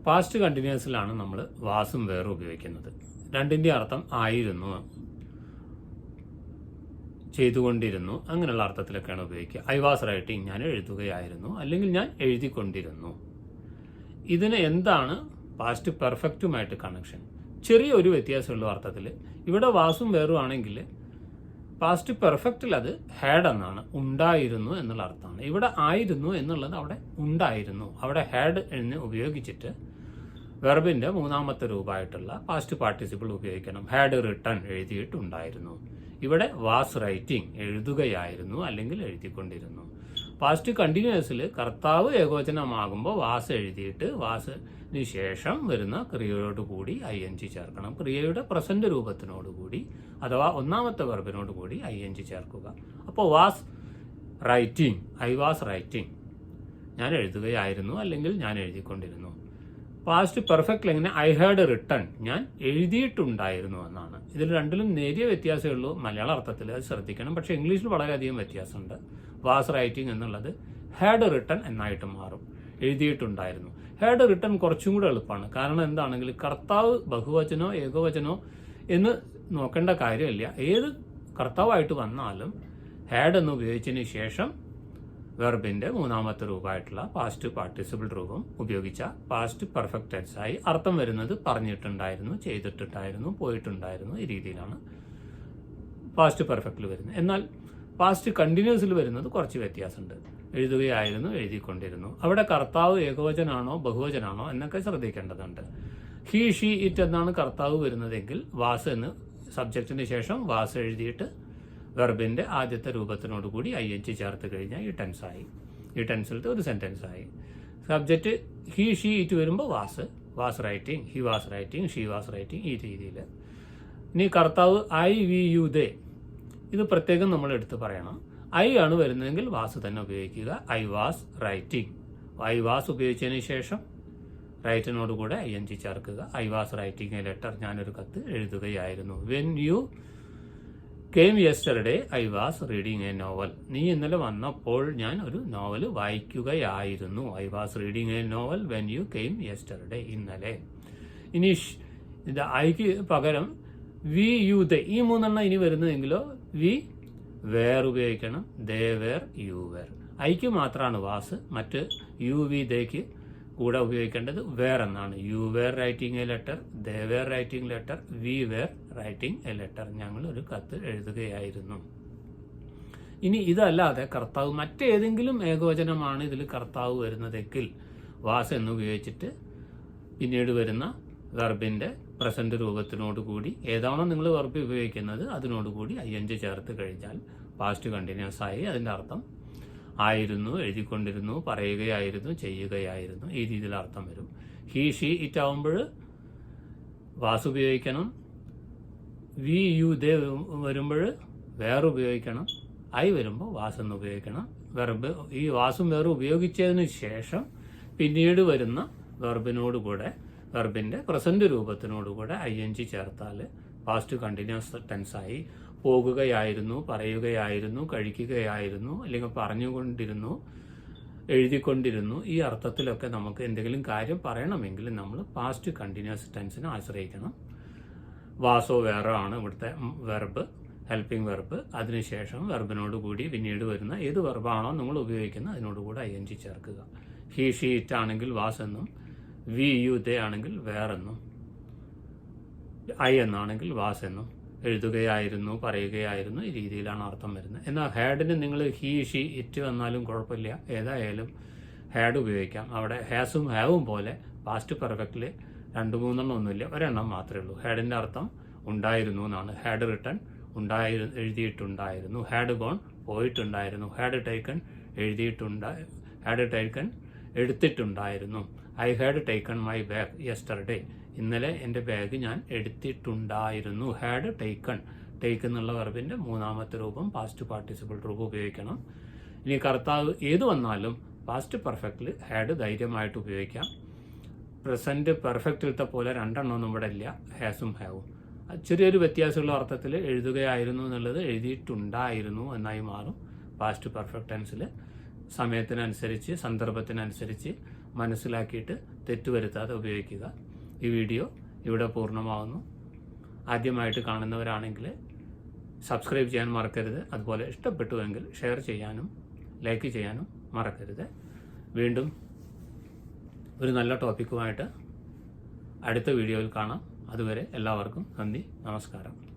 Past കണ്ടിന്യൂസിലാണ് നമ്മൾ വാസും വേറും ഉപയോഗിക്കുന്നത്. രണ്ടിൻ്റെ അർത്ഥം ആയിരുന്നു, ചെയ്തുകൊണ്ടിരുന്നു, അങ്ങനെയുള്ള അർത്ഥത്തിലൊക്കെയാണ് ഉപയോഗിക്കുക. ഐ വാസ് റൈറ്റിംഗ്, ഞാൻ എഴുതുകയായിരുന്നു, അല്ലെങ്കിൽ ഞാൻ എഴുതിക്കൊണ്ടിരുന്നു. ഇതിന് എന്താണ് പാസ്റ്റ് പെർഫെക്റ്റുമായിട്ട് കണക്ഷൻ? ചെറിയൊരു വ്യത്യാസമുള്ള അർത്ഥത്തിൽ. ഇവിടെ വാസും വേറും ആണെങ്കിൽ പാസ്റ്റ് പെർഫെക്റ്റിൽ അത് ഹാഡ് എന്നാണ്, ഉണ്ടായിരുന്നു എന്നുള്ള അർത്ഥമാണ്. ഇവിടെ ആയിരുന്നു എന്നുള്ളത് അവിടെ ഉണ്ടായിരുന്നു. അവിടെ ഹാഡ് എന്ന് ഉപയോഗിച്ചിട്ട് വെർബിന്റെ മൂന്നാമത്തെ രൂപമായിട്ടുള്ള പാസ്റ്റ് പാർട്ടിസിപ്പിൾ ഉപയോഗിക്കണം. ഹാഡ് റിട്ടൺ, എഴുതിയിട്ടുണ്ടായിരുന്നു. ഇവിടെ വാസ് റൈറ്റിംഗ്, എഴുതുകയായിരുന്നു അല്ലെങ്കിൽ എഴുതിക്കൊണ്ടിരുന്നു. പാസ്റ്റ് കണ്ടിന്യൂസിൽ കർത്താവ് ഏകവചനമാകുമ്പോൾ വാസ് എഴുതിയിട്ട് വാസിന് ശേഷം വരുന്ന ക്രിയയോട് കൂടി ING ചേർക്കണം. ക്രിയയുടെ പ്രസന്റ് രൂപത്തിനോടുകൂടി അഥവാ ഒന്നാമത്തെ വെർബിനോട് കൂടി ING ചേർക്കുക. അപ്പോൾ was writing, I was writing, ഞാൻ എഴുതുകയായിരുന്നു അല്ലെങ്കിൽ ഞാൻ എഴുതിക്കൊണ്ടിരുന്നു. പാസ്റ്റ് പെർഫെക്റ്റ് എങ്ങനെ? ഐ ഹാഡ് റിട്ടൺ, ഞാൻ എഴുതിയിട്ടുണ്ടായിരുന്നു എന്നാണ്. ഇതിൽ രണ്ടിലും നേരിയ വ്യത്യാസമേ ഉള്ളൂ മലയാള അർത്ഥത്തിൽ, അത് ശ്രദ്ധിക്കണം. പക്ഷേ ഇംഗ്ലീഷിൽ വളരെയധികം വ്യത്യാസമുണ്ട്. വാസ് റൈറ്റിംഗ് എന്നുള്ളത് ഹാഡ് റിട്ടൺ എന്നായിട്ട് മാറും, എഴുതിയിട്ടുണ്ടായിരുന്നു. ഹാഡ് റിട്ടൺ കുറച്ചും കൂടെ എളുപ്പമാണ്. കാരണം എന്താണെങ്കിൽ കർത്താവ് ബഹുവചനോ ഏകവചനോ എന്ന് നോക്കേണ്ട കാര്യമില്ല. ഏത് കർത്താവായിട്ട് വന്നാലും ഹാഡ് എന്ന് ഉപയോഗിച്ചതിന് ശേഷം വെർബിന്റെ മൂന്നാമത്തെ രൂപമായിട്ടുള്ള പാസ്റ്റ് പാർട്ടിസിപ്പിൾ രൂപം ഉപയോഗിച്ച പാസ്റ്റ് പെർഫെക്റ്റ് ടെൻസായി അർത്ഥം വരുന്നത് പറഞ്ഞിട്ടുണ്ടായിരുന്നു, ചെയ്തിട്ടുണ്ടായിരുന്നു, പോയിട്ടുണ്ടായിരുന്നു. ഈ രീതിയിലാണ് പാസ്റ്റ് പെർഫെക്റ്റിൽ വരുന്നത്. എന്നാൽ പാസ്റ്റ് കണ്ടിന്യൂസിൽ വരുന്നത് കുറച്ച് വ്യത്യാസമുണ്ട്. എഴുതുകയായിരുന്നു, എഴുതിക്കൊണ്ടിരുന്നു. അവിടെ കർത്താവ് ഏകവചനാണോ ബഹുവചനാണോ എന്നൊക്കെ ശ്രദ്ധിക്കേണ്ടതുണ്ട്. ഹി ഷീ ഇറ്റ് എന്നാണ് കർത്താവ് വരുന്നതെങ്കിൽ വാസ് എന്ന് സബ്ജക്റ്റിന് ശേഷം വാസ് എഴുതിയിട്ട് വെർബിന്റെ ആദ്യത്തെ രൂപത്തിനോട് കൂടി ING ചേർത്ത് കഴിഞ്ഞാൽ ഈ ടെൻസായി. ഈ ടെൻസിലത്തെ ഒരു സെന്റൻസായി. സബ്ജക്റ്റ് ഹി ഷീ ഇറ്റ് വരുമ്പോൾ was writing, he was writing, she was writing, ഈ രീതിയിൽ. ഇനി കർത്താവ് ഐ വി യു ദേ, ഇത് പ്രത്യേകം നമ്മൾ എടുത്ത് പറയണം. ഐ ആണ് വരുന്നതെങ്കിൽ വാസ് തന്നെ ഉപയോഗിക്കുക. I was writing, I was ഉപയോഗിച്ചതിന് ശേഷം റൈറ്റിനോട് കൂടെ ING ചേർക്കുക. I was writing a letter, ഞാനൊരു കത്ത് എഴുതുകയായിരുന്നു. When you came yesterday I was reading a novel, നീ ഇന്നലെ വന്നപ്പോൾ ഞാൻ ഒരു നോവൽ വായിക്കുകയായിരുന്നു. I was reading a novel when you came yesterday, ഇന്നലെ. ഇനി ഇത് ഐക്ക് പകരം വി യു ദേ, ഈ മൂന്നെണ്ണം ഇനി വരുന്നതെങ്കിലോ വി വേർ ഉപയോഗിക്കണം, ദേ വേർ, യു വേർ. ഐക്ക് മാത്രമാണ് വാസ്, മറ്റ് യു വി ദേക്ക് കൂടെ ഉപയോഗിക്കേണ്ടത് വേർ എന്നാണ്. You were writing a letter, they were writing letter, we were writing a letter, ഞങ്ങൾ ഒരു കത്ത് എഴുതുകയായിരുന്നു. ഇനി ഇതല്ലാതെ കർത്താവ് മറ്റേതെങ്കിലും ഏകവചനമാണ് ഇതിൽ കർത്താവ് വരുന്നതെങ്കിൽ വാസ് എന്ന് ഉപയോഗിച്ചിട്ട് പിന്നീട് വരുന്ന വെർബിന്റെ പ്രസന്റ് രൂപത്തിനോട് കൂടി ഏതാണോ നിങ്ങൾ വെർബ് ഉപയോഗിക്കുന്നത് അതിനോടുകൂടി ING ചേർത്ത് കഴിഞ്ഞാൽ പാസ്റ്റ് കണ്ടിന്യൂസ് ആയി. അതിൻ്റെ അർത്ഥം ആയിരുന്നു, എഴുതിക്കൊണ്ടിരുന്നു, പറയുകയായിരുന്നു, ചെയ്യുകയായിരുന്നു, ഈ രീതിയിൽ അർത്ഥം വരും. ഹി ഷീ ഇറ്റ് ആവുമ്പോൾ വാസ് ഉപയോഗിക്കണം. വി യു ദേ വരുമ്പോൾ വേർ ഉപയോഗിക്കണം. ഐ വരുമ്പോൾ വാസ് എന്ന് ഉപയോഗിക്കണം. വെർബ് ഈ വാസും വേറും ഉപയോഗിച്ചതിന് ശേഷം പിന്നീട് വരുന്ന വെർബിനോടുകൂടെ വെർബിന്റെ പ്രസന്റ് രൂപത്തിനോടുകൂടെ ING ചേർത്താൽ പാസ്റ്റ് കണ്ടിന്യൂസ് ടെൻസായി. പോകുകയായിരുന്നു, പറയുകയായിരുന്നു, കഴിക്കുകയായിരുന്നു, അല്ലെങ്കിൽ പറഞ്ഞുകൊണ്ടിരുന്നു, എഴുതിക്കൊണ്ടിരുന്നു, ഈ അർത്ഥത്തിലൊക്കെ നമുക്ക് എന്തെങ്കിലും കാര്യം പറയണമെങ്കിൽ നമ്മൾ പാസ്റ്റ് കണ്ടിന്യൂസ് ടെൻസിനെ ആശ്രയിക്കണം. വാസോ വേറോ ആണ് ഇവിടുത്തെ വെർബ്, ഹെൽപ്പിംഗ് വെർബ്. അതിനുശേഷം വെർബിനോട് കൂടി പിന്നീട് വരുന്ന ഏത് വെർബാണോ നിങ്ങൾ ഉപയോഗിക്കുന്നത് അതിനോടുകൂടെ ING ചേർക്കുക. ഹി ഷീ ഇറ്റ് ആണെങ്കിൽ വാസ് എന്നും, വി യു ദേ ആണെങ്കിൽ വേർ എന്നും, ഐ എന്നാണെങ്കിൽ വാസ് എന്നും, എഴുതുകയായിരുന്നു, പറയുകയായിരുന്നു, ഈ രീതിയിലാണ് അർത്ഥം വരുന്നത്. എന്നാൽ ഹാഡിന് നിങ്ങൾ ഹി ഷീ ഇറ്റ് വന്നാലും കുഴപ്പമില്ല, ഏതായാലും ഹാഡ് ഉപയോഗിക്കാം. അവിടെ ഹാസും ഹാവും പോലെ പാസ്റ്റ് പെർഫെക്റ്റിൽ 2-3 ഒന്നുമില്ല, ഒരെണ്ണം മാത്രമേ ഉള്ളൂ. ഹാഡിൻ്റെ അർത്ഥം ഉണ്ടായിരുന്നു എന്നാണ്. ഹാഡ് റിട്ടൺ, എഴുതിയിട്ടുണ്ടായിരുന്നു. ഹാഡ് ഗോൺ, പോയിട്ടുണ്ടായിരുന്നു. ഹാഡ് ടേക്കൺ, ഹാഡ് ടേക്കൺ, എടുത്തിട്ടുണ്ടായിരുന്നു. I had taken my bag yesterday, ഇന്നലെ എൻ്റെ ബാഗ് ഞാൻ എടുത്തിട്ടുണ്ടായിരുന്നു. ഹാഡ് ടേക്കൺ, ടേക്ക് എന്നുള്ള വെർബിൻ്റെ മൂന്നാമത്തെ രൂപം പാസ്റ്റ് പാർട്ടിസിപ്പിൾ രൂപം ഉപയോഗിക്കണം. ഇനി കർത്താവ് ഏത് വന്നാലും പാസ്റ്റ് പെർഫെക്റ്റിൽ ഹാഡ് ധൈര്യമായിട്ട് ഉപയോഗിക്കാം. പ്രസന്റ് പെർഫെക്റ്റിലത്തെ പോലെ 2 ഒന്നും ഇവിടെ ഇല്ല, ഹാസും ഹാവും. ചെറിയൊരു വ്യത്യാസമുള്ള അർത്ഥത്തിൽ എഴുതുകയായിരുന്നു എന്നുള്ളത് എഴുതിയിട്ടുണ്ടായിരുന്നു എന്നായി മാറും പാസ്റ്റ് പെർഫെക്റ്റ് ടെൻസിൽ. സമയത്തിനനുസരിച്ച്, സന്ദർഭത്തിനനുസരിച്ച് മനസ്സിലാക്കിയിട്ട് തെറ്റുവരുത്താതെ ഉപയോഗിക്കുക. ഈ വീഡിയോ ഇവിടെ പൂർണ്ണമാവുന്നു. ആദ്യമായിട്ട് കാണുന്നവരാണെങ്കിൽ സബ്സ്ക്രൈബ് ചെയ്യാൻ മറക്കരുത്. അതുപോലെ ഇഷ്ടപ്പെട്ടുവെങ്കിൽ ഷെയർ ചെയ്യാനും ലൈക്ക് ചെയ്യാനും മറക്കരുത്. വീണ്ടും ഒരു നല്ല ടോപ്പിക്കുമായിട്ട് അടുത്ത വീഡിയോയിൽ കാണാം. അതുവരെ എല്ലാവർക്കും നന്ദി, നമസ്കാരം.